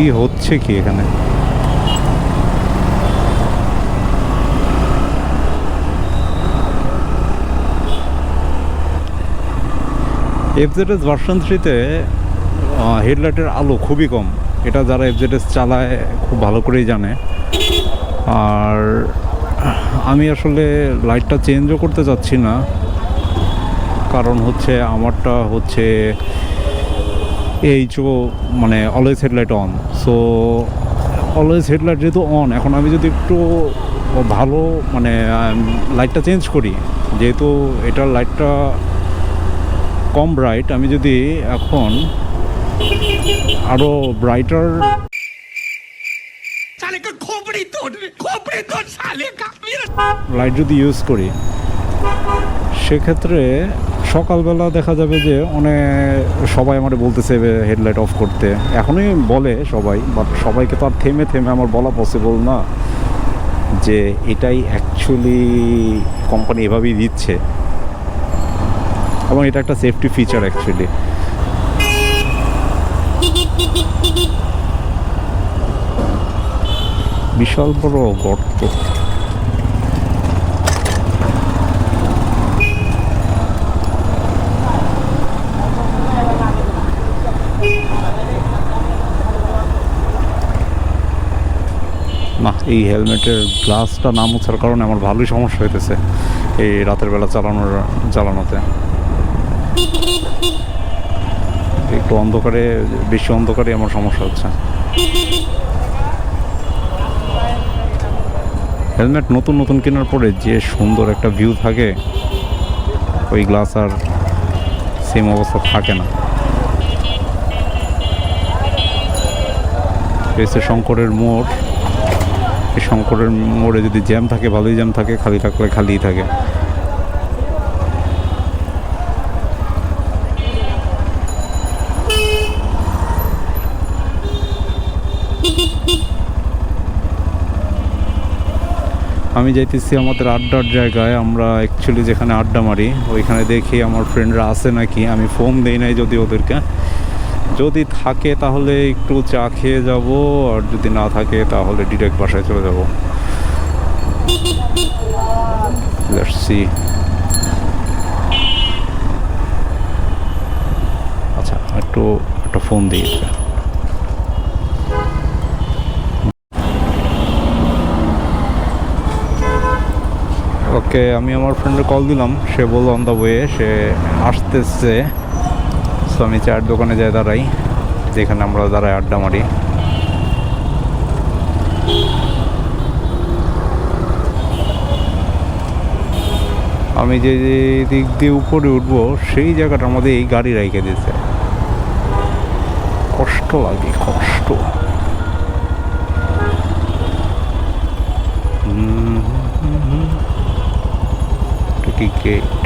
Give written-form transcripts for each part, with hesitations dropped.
কি হচ্ছে কি এখানে? এফজেডএস ভার্সন 3-তে হেডলাইটের আলো খুবই কম। এটা যারা এফজেডএস চালায় খুব ভালো করেই জানে। আর আমি আসলে লাইটটা চেঞ্জও করতে চাচ্ছি না, কারণ হচ্ছে আমারটা হচ্ছে মানে always headlight on. So always headlight যেহেতু অন, এখন আমি যদি একটু ভালো মানে লাইটটা চেঞ্জ করি, যেহেতু এটার লাইটটা কম ব্রাইট, আমি যদি এখন আরও ব্রাইটার লাইট যদি ইউজ করি, সেক্ষেত্রে সকালবেলা দেখা যাবে যে সবাই আমার বলতেছে হেডলাইট অফ করতে। এখনই বলে সবাই, বাট সবাইকে তো আর থেমে থেমে আমার বলা পসিবল না যে এটাই অ্যাকচুয়ালি কোম্পানি এভাবেই দিচ্ছে, এবং এটা একটা সেফটি ফিচার অ্যাকচুয়ালি। বিশাল বড় গর্ত। না, এই হেলমেটের গ্লাসটা না মোছার কারণে আমার ভালোই সমস্যা হইতেছে এই রাতের বেলা চালানোতে। একটু অন্ধকারে, বেশি অন্ধকারে আমার সমস্যা হচ্ছে। হেলমেট নতুন নতুন কেনার পরে যে সুন্দর একটা ভিউ থাকে, ওই গ্লাস আর সেম অবস্থা থাকে না। শঙ্করের মোড়, এই শঙ্করের মোড়ে যদি জ্যাম থাকে ভালোই জ্যাম থাকে, খালি থাকলে খালিই থাকে। আমি যাইতেছি আমাদের আড্ডার জায়গায়। আমরা অ্যাকচুয়ালি যেখানে আড্ডা মারি ওইখানে দেখি আমার ফ্রেন্ডরা আছে নাকি। আমি ফোন দিই নাই যদি ওদেরকে, যদি থাকে তাহলে একটু চা খেয়ে যাব, আর যদি না থাকে তাহলে ডিরেক্ট বাসায় চলে যাব। Let's see. আচ্ছা, একটা ফোন দিই। ওকে, আমি আমার ফ্রেন্ডে কল দিলাম, সে বলল অন দ্য ওয়ে, সে আসতেছে। সো আমি চায়ের দোকানে যাই দাঁড়াই, যেখানে আমরা দাঁড়াই আড্ডা মারি। আমি যে দিক দিয়ে উপরে উঠবো সেই জায়গাটা আমাদের এই গাড়ি রেখে দিয়েছে। কষ্ট লাগে, কষ্ট। গেট।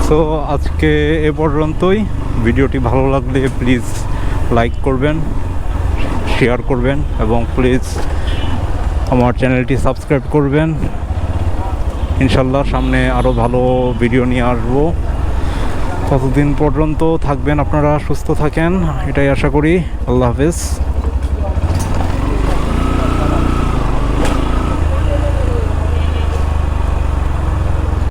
সো আজকে এ পর্যন্তই। ভিডিওটি ভালো লাগলে প্লিজ লাইক করবেন, শেয়ার করবেন, এবং প্লিজ আমার চ্যানেলটি সাবস্ক্রাইব করবেন। ইনশাল্লাহ সামনে আরও ভালো ভিডিও নিয়ে আসবো। ততদিন পর্যন্ত থাকবেন আপনারা, সুস্থ থাকেন, এটাই আশা করি। আল্লাহ হাফেজ।